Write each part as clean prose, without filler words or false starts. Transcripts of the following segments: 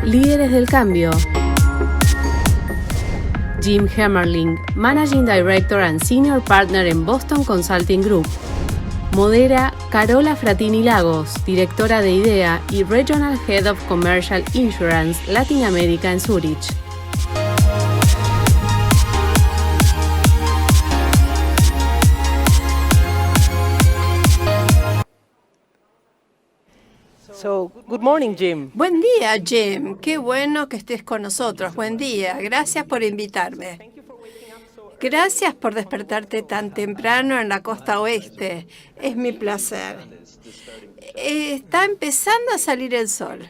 Líderes del cambio. Jim Hemmerling, Managing Director and Senior Partner en Boston Consulting Group. Modera Carola Fratini Lagos, directora de IDEA y Regional Head of Commercial Insurance Latinoamérica en Zurich. Good morning, Jim. Buen día, Jim. Qué bueno que estés con nosotros. Buen día. Gracias por invitarme. Gracias por despertarte tan temprano en la costa oeste. Es mi placer. Está empezando a salir el sol.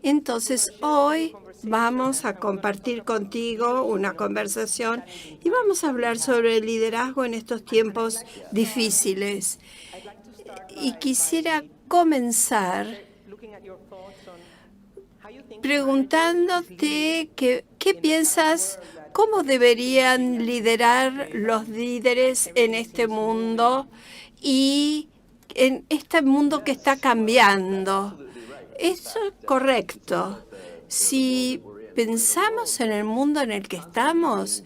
Entonces, hoy vamos a compartir contigo una conversación y vamos a hablar sobre el liderazgo en estos tiempos difíciles. Y quisiera comenzar preguntándote qué piensas, cómo deberían liderar los líderes en este mundo y en este mundo que está cambiando. Eso es correcto. Si pensamos en el mundo en el que estamos,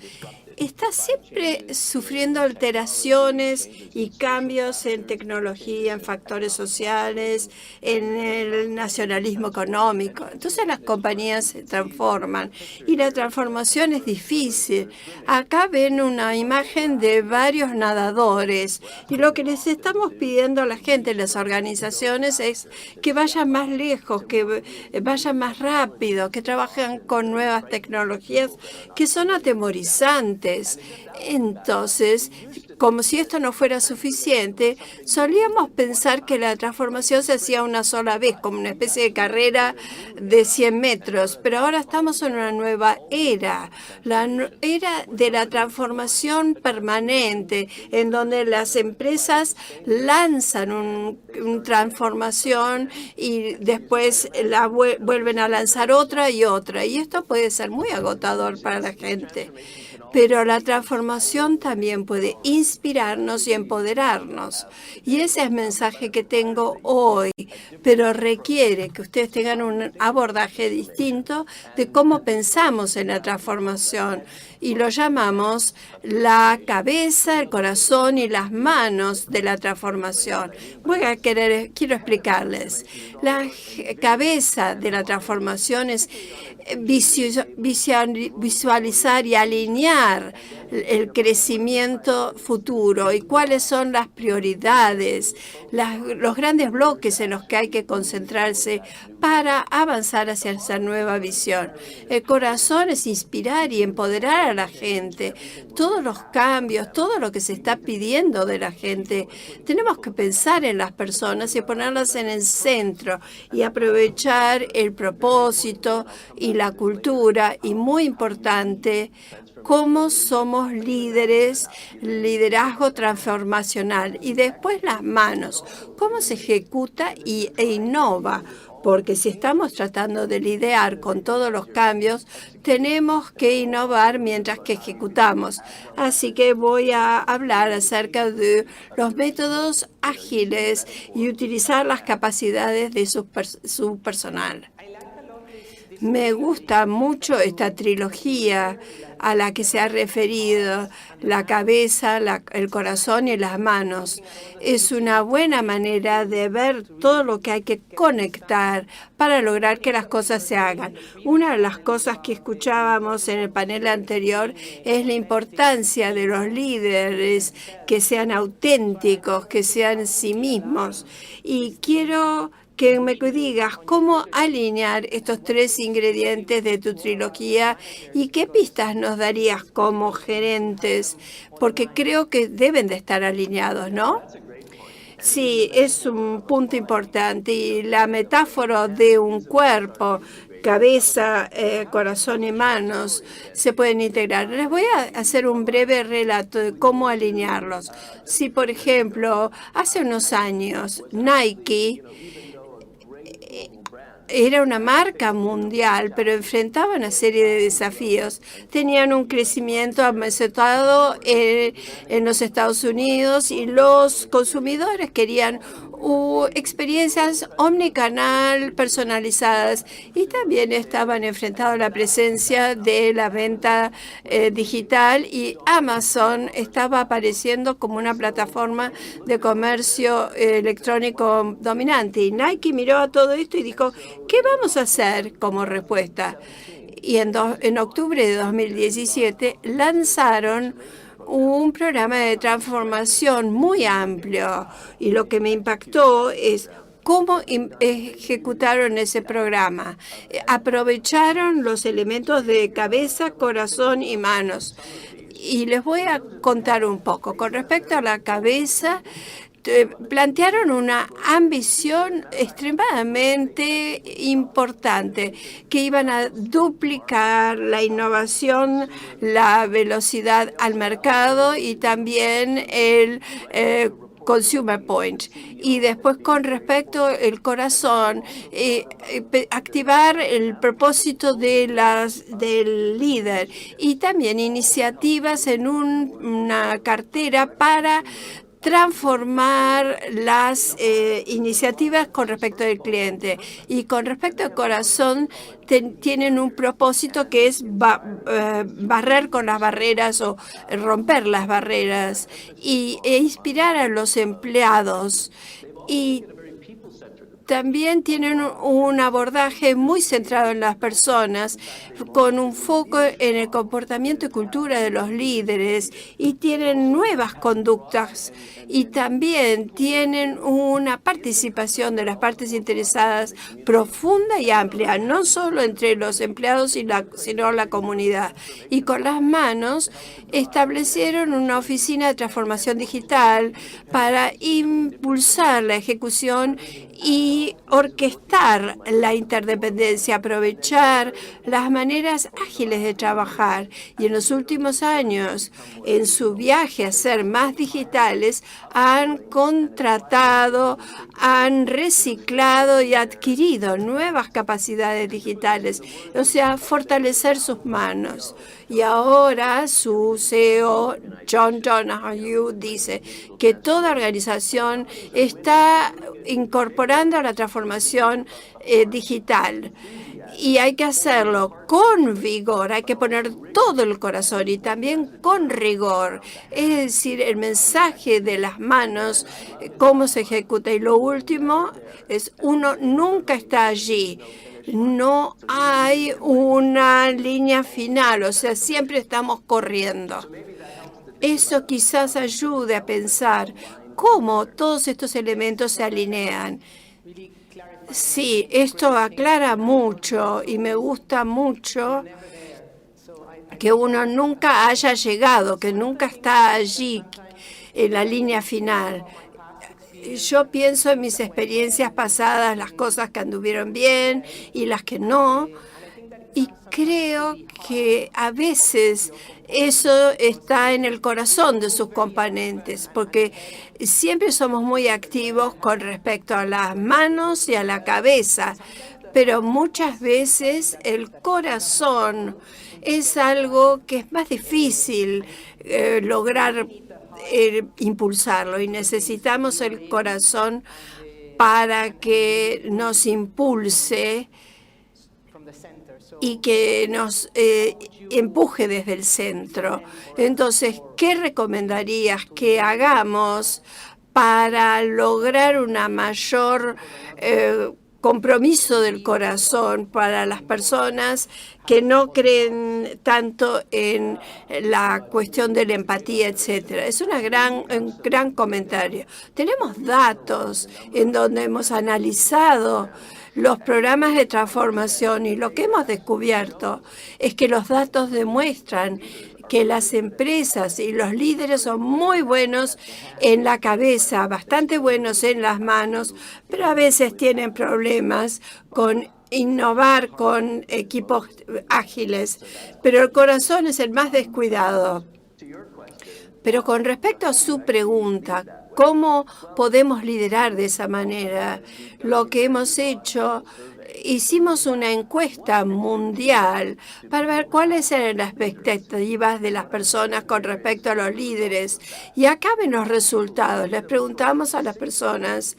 está siempre sufriendo alteraciones y cambios en tecnología, en factores sociales, en el nacionalismo económico. Entonces las compañías se transforman y la transformación es difícil. Acá ven una imagen de varios nadadores y lo que les estamos pidiendo a la gente, las organizaciones, es que vayan más lejos, que vayan más rápido, que trabajen con nuevas tecnologías que son atemorizantes. Entonces, como si esto no fuera suficiente, solíamos pensar que la transformación se hacía una sola vez, como una especie de carrera de 100 metros, pero ahora estamos en una nueva era, la era de la transformación permanente, en donde las empresas lanzan una transformación y después la vuelven a lanzar otra, y esto puede ser muy agotador para la gente. Pero la transformación también puede inspirarnos y empoderarnos. Y ese es el mensaje que tengo hoy, pero requiere que ustedes tengan un abordaje distinto de cómo pensamos en la transformación. Y lo llamamos la cabeza, el corazón y las manos de la transformación. Quiero explicarles. La cabeza de la transformación es visualizar y alinear el crecimiento futuro y cuáles son las prioridades, los grandes bloques en los que hay que concentrarse para avanzar hacia esa nueva visión. El corazón es inspirar y empoderar a la gente. Todos los cambios, todo lo que se está pidiendo de la gente, tenemos que pensar en las personas y ponerlas en el centro y aprovechar el propósito y la cultura, y muy importante, cómo somos líderes, liderazgo transformacional. Y después las manos, cómo se ejecuta e innova. Porque si estamos tratando de lidiar con todos los cambios, tenemos que innovar mientras que ejecutamos. Así que voy a hablar acerca de los métodos ágiles y utilizar las capacidades de su personal. Me gusta mucho esta trilogía a la que se ha referido, la cabeza, el corazón y las manos. Es una buena manera de ver todo lo que hay que conectar para lograr que las cosas se hagan. Una de las cosas que escuchábamos en el panel anterior es la importancia de los líderes que sean auténticos, que sean sí mismos. Y quiero que me digas cómo alinear estos tres ingredientes de tu trilogía y qué pistas nos darías como gerentes, porque creo que deben de estar alineados, ¿no? Sí, es un punto importante, y la metáfora de un cuerpo, cabeza, corazón y manos, se pueden integrar. Les voy a hacer un breve relato de cómo alinearlos. Si, por ejemplo, hace unos años Nike era una marca mundial, pero enfrentaba una serie de desafíos. Tenían un crecimiento amesetado en los Estados Unidos y los consumidores querían experiencias omnicanal personalizadas y también estaban enfrentados a la presencia de la venta digital, y Amazon estaba apareciendo como una plataforma de comercio electrónico dominante. Y Nike miró a todo esto y dijo, ¿qué vamos a hacer como respuesta? Y en octubre de 2017 lanzaron un programa de transformación muy amplio, y lo que me impactó es cómo ejecutaron ese programa. Aprovecharon los elementos de cabeza, corazón y manos. Y les voy a contar un poco. Con respecto a la cabeza, plantearon una ambición extremadamente importante, que iban a duplicar la innovación, la velocidad al mercado y también el Consumer Point. Y después, con respecto al corazón, activar el propósito del líder, y también iniciativas en una cartera para transformar las iniciativas con respecto al cliente. Y con respecto al corazón, tienen un propósito que es barrer con las barreras o romper las barreras e inspirar a los empleados. Y también tienen un abordaje muy centrado en las personas, con un foco en el comportamiento y cultura de los líderes, y tienen nuevas conductas, y también tienen una participación de las partes interesadas profunda y amplia, no solo entre los empleados, sino la comunidad. Y con las manos establecieron una oficina de transformación digital para impulsar la ejecución y orquestar la interdependencia, aprovechar las maneras ágiles de trabajar. Y en los últimos años, en su viaje a ser más digitales, han contratado, han reciclado y adquirido nuevas capacidades digitales, o sea, fortalecer sus manos. Y ahora su CEO, John Donohue, dice que toda organización está incorporando la transformación digital. Y hay que hacerlo con vigor, hay que poner todo el corazón y también con rigor. Es decir, el mensaje de las manos, cómo se ejecuta. Y lo último es, uno nunca está allí. No hay una línea final, o sea, siempre estamos corriendo. Eso quizás ayude a pensar cómo todos estos elementos se alinean. Sí, esto aclara mucho y me gusta mucho que uno nunca haya llegado, que nunca está allí en la línea final. Yo pienso en mis experiencias pasadas, las cosas que anduvieron bien y las que no, y creo que a veces eso está en el corazón de sus componentes, porque siempre somos muy activos con respecto a las manos y a la cabeza, pero muchas veces el corazón es algo que es más difícil lograr impulsarlo, y necesitamos el corazón para que nos impulse y que nos empuje desde el centro. Entonces, ¿qué recomendarías que hagamos para lograr una mayor compromiso del corazón para las personas que no creen tanto en la cuestión de la empatía, etcétera? Es un gran comentario. Tenemos datos en donde hemos analizado los programas de transformación, y lo que hemos descubierto es que los datos demuestran que las empresas y los líderes son muy buenos en la cabeza, bastante buenos en las manos, pero a veces tienen problemas con innovar con equipos ágiles. Pero el corazón es el más descuidado. Pero con respecto a su pregunta, ¿Cómo podemos liderar de esa manera? Lo que hemos hecho, hicimos una encuesta mundial para ver cuáles eran las expectativas de las personas con respecto a los líderes. Y acá ven los resultados. Les preguntamos a las personas,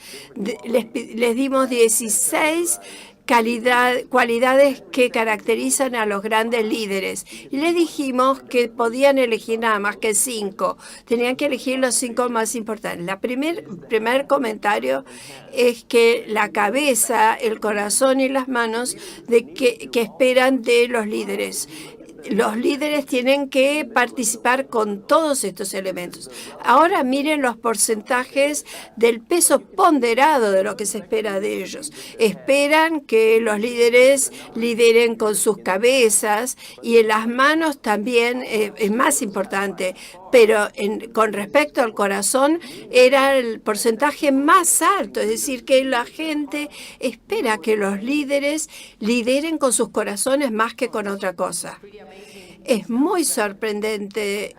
les dimos 16 cualidades que caracterizan a los grandes líderes. Y les dijimos que podían elegir nada más que 5. Tenían que elegir los 5 más importantes. Primer comentario es que la cabeza, el corazón y las manos que esperan de los líderes. Los líderes tienen que participar con todos estos elementos. Ahora miren los porcentajes del peso ponderado de lo que se espera de ellos. Esperan que los líderes lideren con sus cabezas y en las manos también es más importante. Pero con respecto al corazón era el porcentaje más alto, es decir, que la gente espera que los líderes lideren con sus corazones más que con otra cosa. Es muy sorprendente.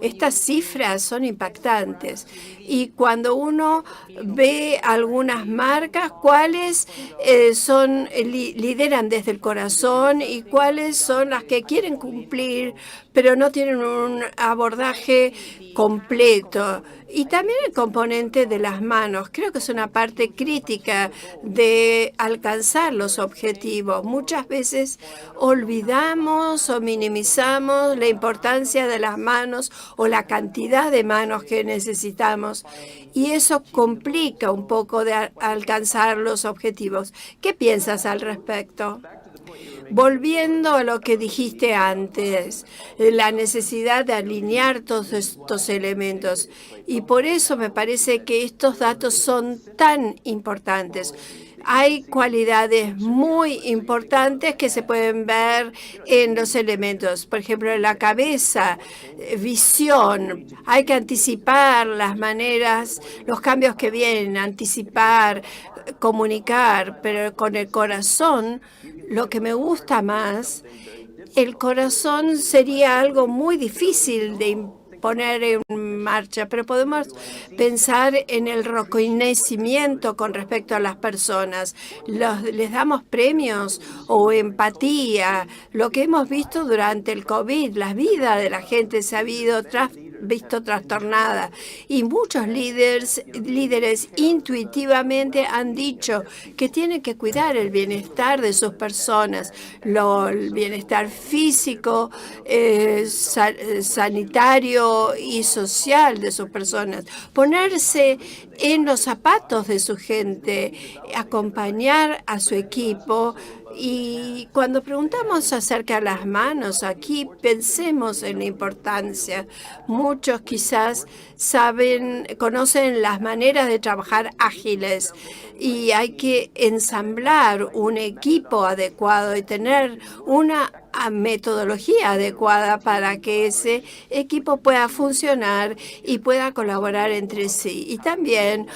Estas cifras son impactantes. Y cuando uno ve algunas marcas, cuáles lideran desde el corazón y cuáles son las que quieren cumplir, pero no tienen un abordaje completo. Y también el componente de las manos. Creo que es una parte crítica de alcanzar los objetivos. Muchas veces olvidamos o minimizamos la importancia de las manos o la cantidad de manos que necesitamos. Y eso complica un poco de alcanzar los objetivos. ¿Qué piensas al respecto? Volviendo a lo que dijiste antes, la necesidad de alinear todos estos elementos. Y por eso me parece que estos datos son tan importantes. Hay cualidades muy importantes que se pueden ver en los elementos. Por ejemplo, en la cabeza, visión. Hay que anticipar las maneras, los cambios que vienen, anticipar, comunicar, pero con el corazón, lo que me gusta más, el corazón sería algo muy difícil de poner en marcha, pero podemos pensar en el reconocimiento con respecto a las personas. Les damos premios o empatía. Lo que hemos visto durante el COVID, la vida de la gente se ha visto trastornada y muchos líderes intuitivamente han dicho que tienen que cuidar el bienestar de sus personas, el bienestar físico, sanitario y social de sus personas, ponerse en los zapatos de su gente, acompañar a su equipo. Y cuando preguntamos acerca de las manos, aquí pensemos en la importancia. Muchos quizás conocen las maneras de trabajar ágiles y hay que ensamblar un equipo adecuado y tener una metodología adecuada para que ese equipo pueda funcionar y pueda colaborar entre sí. Y también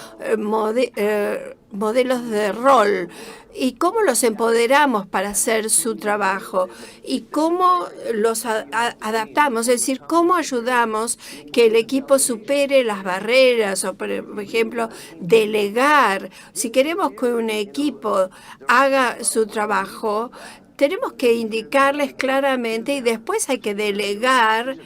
modelos de rol y cómo los empoderamos para hacer su trabajo y cómo los adaptamos, es decir, cómo ayudamos que el equipo supere las barreras o, por ejemplo, delegar. Si queremos que un equipo haga su trabajo, tenemos que indicarles claramente y después hay que delegar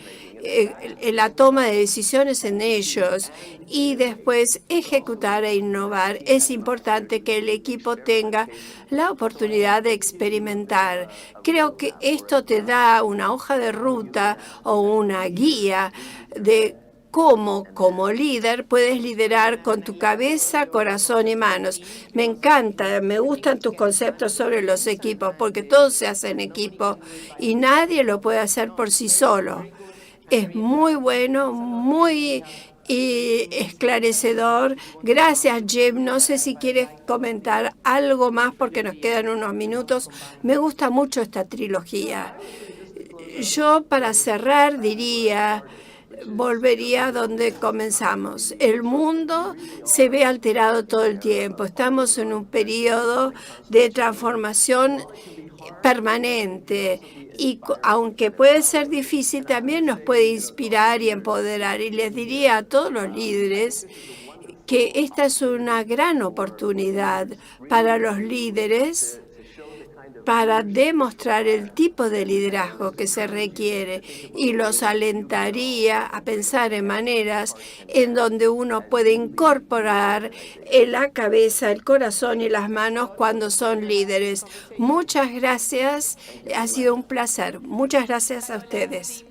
la toma de decisiones en ellos y después ejecutar e innovar. Es importante que el equipo tenga la oportunidad de experimentar. Creo que esto te da una hoja de ruta o una guía de cómo como líder puedes liderar con tu cabeza, corazón y manos. Me encanta, me gustan tus conceptos sobre los equipos porque todo se hace en equipo y nadie lo puede hacer por sí solo. Es muy bueno, muy esclarecedor. Gracias, Jim. No sé si quieres comentar algo más porque nos quedan unos minutos. Me gusta mucho esta trilogía. Yo, para cerrar, volvería a donde comenzamos. El mundo se ve alterado todo el tiempo. Estamos en un periodo de transformación permanente y aunque puede ser difícil, también nos puede inspirar y empoderar. Y les diría a todos los líderes que esta es una gran oportunidad para los líderes para demostrar el tipo de liderazgo que se requiere, y los alentaría a pensar en maneras en donde uno puede incorporar en la cabeza, el corazón y las manos cuando son líderes. Muchas gracias, ha sido un placer. Muchas gracias a ustedes.